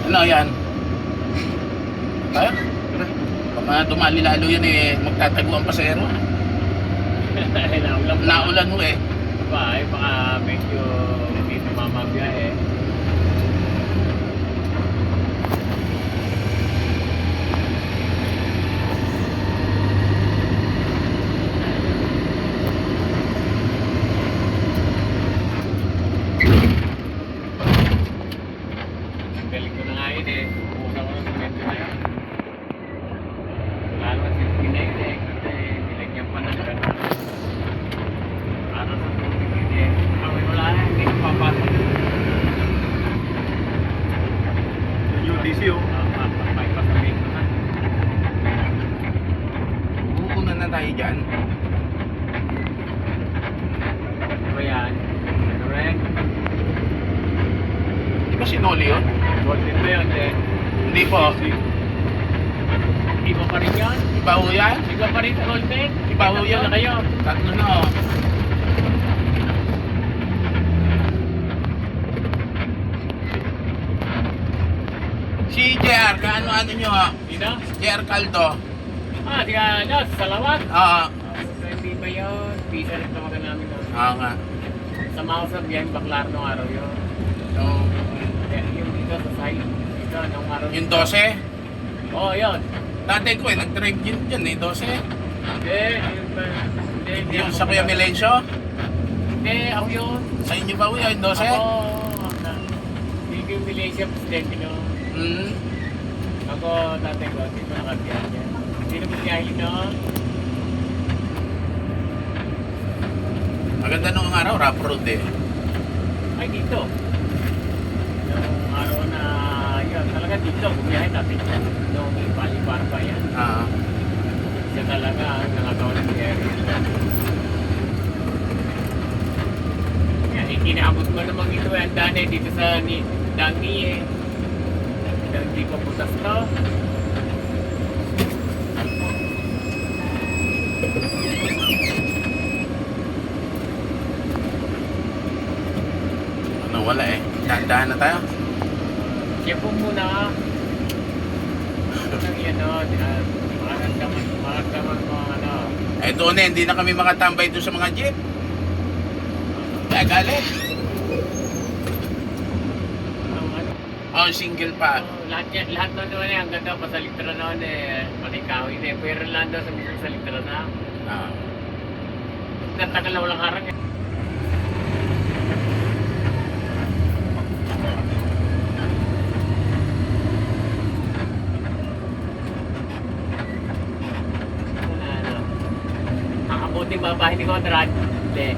Ano yan? Tayo? Tara. Baka dumali lalo yan eh, magtatago ang pasero. Naulan mo eh. Ba, baka medyo hindi tumamabiyahe. Galing ko na nga yun eh. Pumunta ko ng semento na yun. Lalo kasi pinay eh. Kasi nilagyan pa ng gano'n. Para sa tubig yun eh. Kami wala na, hindi ko papasok. UTC oh. Papasabihin ko na. Uuna na tayo dyan. Ano ba yan? Ano rin? Di ba sinoli yun? Golden ba yun eh? Hindi po. Iba pa rin yun? Iba ho yan? Iba pa rin sa golden? Iba ho Tatlo yan? na kayo? Tatlo na oh. Si JR, kaano-ano nyo ha? Sino? JR Caldo. Ah, di ka, ano, sa Salawat? Oo. Hindi ba yun? Pisa rin tawagan namin nun. Oo nga. Sama ko sa biyahe Baklar nung araw yun. So, Yung dito sa side. Dito, nung araw. yung 12, Oo, yun. dati ko eh, nag-drive yun dyan eh, 12. Hindi, yun ba? Hindi Yung ako sa Kuya pala. Melencio, Hindi, ako yun. sa inyo ba ho yun, 12? Ako, hindi ko yung Malaysia presidente nun. Hmm. Ako, tatay ko, hindi ko nakabiyahe yan. Hindi na biyahe nun. Maganda nung araw, rough road eh. Ay, dito. Yung araw na, yun, talaga dito, bumiyahe natin. Nung ipalibar pa yan. Ah. Siya talaga, ang nangagawa ng area. Yan, ikinabot ko namang ito ang dani dito sa Dangi eh. Hindi pa putas to. Ano, wala eh. Dahan-dahan na tayo. Siya po muna. Ang yan o, maramdaman mo ano. Eh doon eh, hindi na kami makatambay doon sa mga jeep. Kaya galit. Ang ano. Oh, single pa. Lahat na naman eh, ang ganda pa sa litra noon eh, manikaw eh. Pero lang daw sa mismo sa litra na. Ah. Natagal na walang harang eh. Abutin ba ba? Hindi ko matarad. Hindi.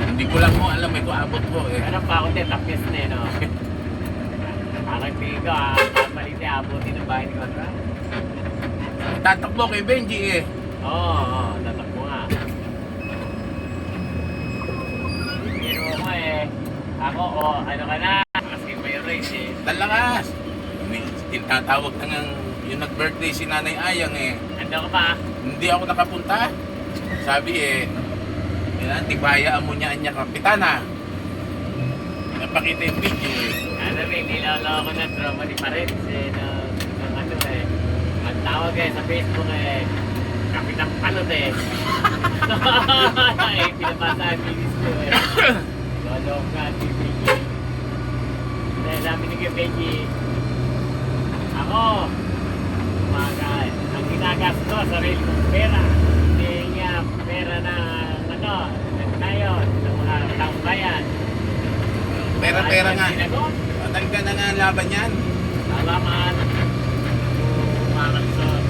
Hindi ko lang mo alam eh kung abot ko eh. Meron pa ako din, tapos na eh, no? Parang tingin ko, malit eh, abutin ng bahay ni Contra. Tatakbo kay Benji eh. Oo, tatakbo nga. Pero ako eh, ako, ano ka na? Kasi may race eh. Dalakas. Tinatawag na nga yung nag-birthday si Nanay Ayang eh. Ando ka pa? Hindi ako nakapunta. Sabi eh, tibayaan mo niya niya kapitana. Napakita yung video eh. Ano rin, nilalaw ko na drama ni Paredes eh, ng ano eh. Ang tawag eh, sa Facebook eh, Kapitang Palot eh. Eh, pinabasa ang bilis ko eh. Lolong ka, si Benji. Dahil sabi ni Benji, ako, ang ginagasto sa sarili kong pera. Hindi niya pera na, ano, ngayon, ng mga taong bayan. Pera-pera nga. Sinagot. Matangga na nga ang laban yan. Salamat. Umakalisod.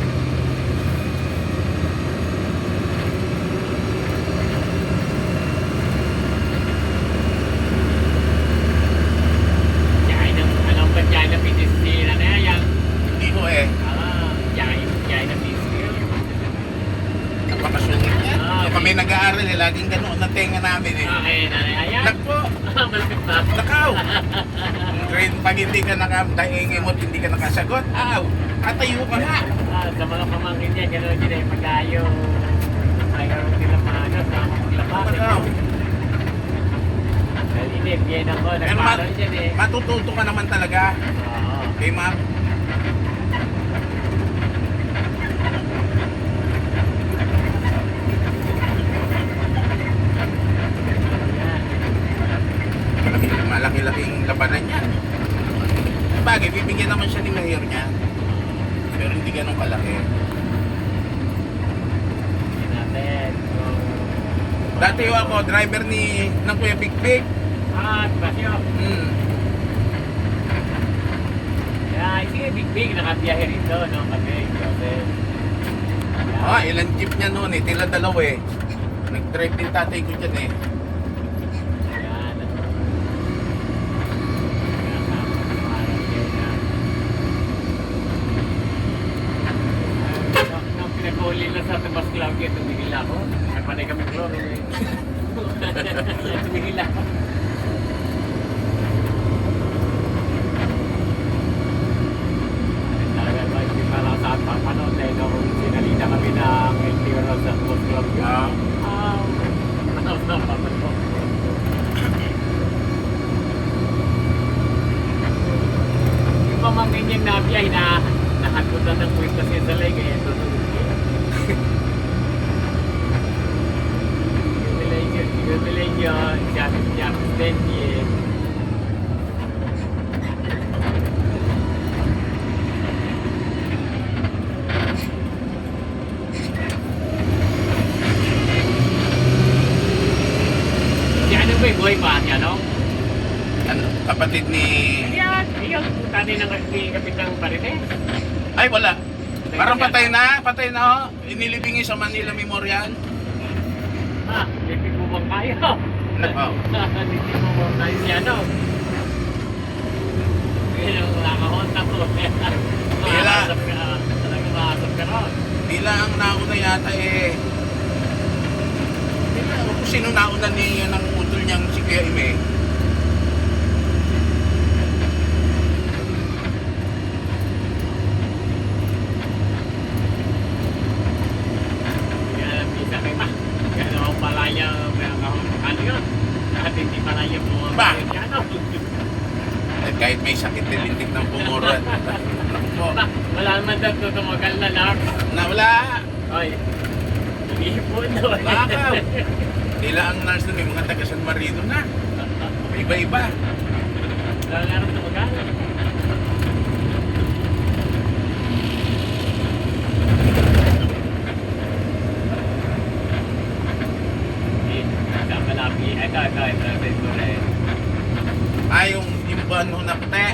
Yay ng, anong ba yay na pinisira na yan? Hindi ko eh. Yay na pinisira. Napakasungit yan. Ah, Kung kami nag-aaral eh, laging ganoon ang tenga namin eh. Okay, nanay ayan. Nagpo, Malapit na. nakaw. Pag hindi ka nakadaingin mo at hindi ka nakasagot, tatayo ka nga. Sa mga pamangkin niya, gano'n din eh, pag-ayo. Ayaw nila maano, sa mga paglabas. Nakaw. Dahil din, yan ako. Pero Nagparo dyan eh. matututo ka naman talaga. Oo. Okay, ma'am? Yan. Malaki-laking labanan yan. Bagay, bibigyan naman siya ni mayor niya. Pero hindi ganun kalaki. Yan natin. So, Dati ako, driver ng Kuya Big Big. Basyo. Hmm. Kaya, sige, big nakabiyahe rito, no? Kami, Joseph. Ilang jeep niya noon eh. Tila dalawa eh. Nag-drive din tatay ko dyan eh. Ayan. Nung pinag-uli lang sa Tabas Claudia, tumigil ako. Nagpanay kami bro. Tumigil ako. Talaga ba, hindi pala sa papanood dahil nung sinalita kami ng LTO sa Tabas Claudia. Yung pamangkin niyang nabiyay na nakakutan ng kwenta siya sa lay kaya tutulog niya. Yubilay niyo, siya Stendy. Si ano ba yung buhay pa niya, no? Ano, kapatid ni... Yan, yung tatay ng Kapitang Parites. Ay, wala. Parang patay na oh. Inilibing sa Manila Memorial. Lipid mo bang kayo? Nako. Lipid mo bang kayo siya, no? Yun yung nakahonta ko. Tila. Talagang makasap ka ron. Tila ang nauna yata eh. Tila, kung sino nauna niya ng utol niyang si Kuya Ime. Yan, bisa kayo ba? Yan ang malaya, ano yun? Dahil hindi malaya mo ang Ba? ano? Kahit may sakit din lintik ng pumuran. Naku po. Wala naman daw tutumagal na lang. Nawala. Oy, ihipon doon. Lakaw. Tila ang nurse nun, may mga taga San Marino na. Iba-iba. Wala nga rin tumagal. Yung buwan mo na puti.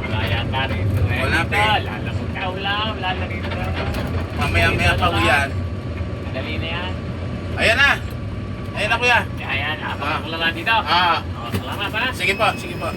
Wala yata rito eh. Wala pa eh. Lalamog ka, wala na rito. Mamaya-maya pa uyan. Dali na yan. Ayan na. Ayan na kuya. Ayan, ako lang dito. Ah, Salamat ha. sige po, sige po.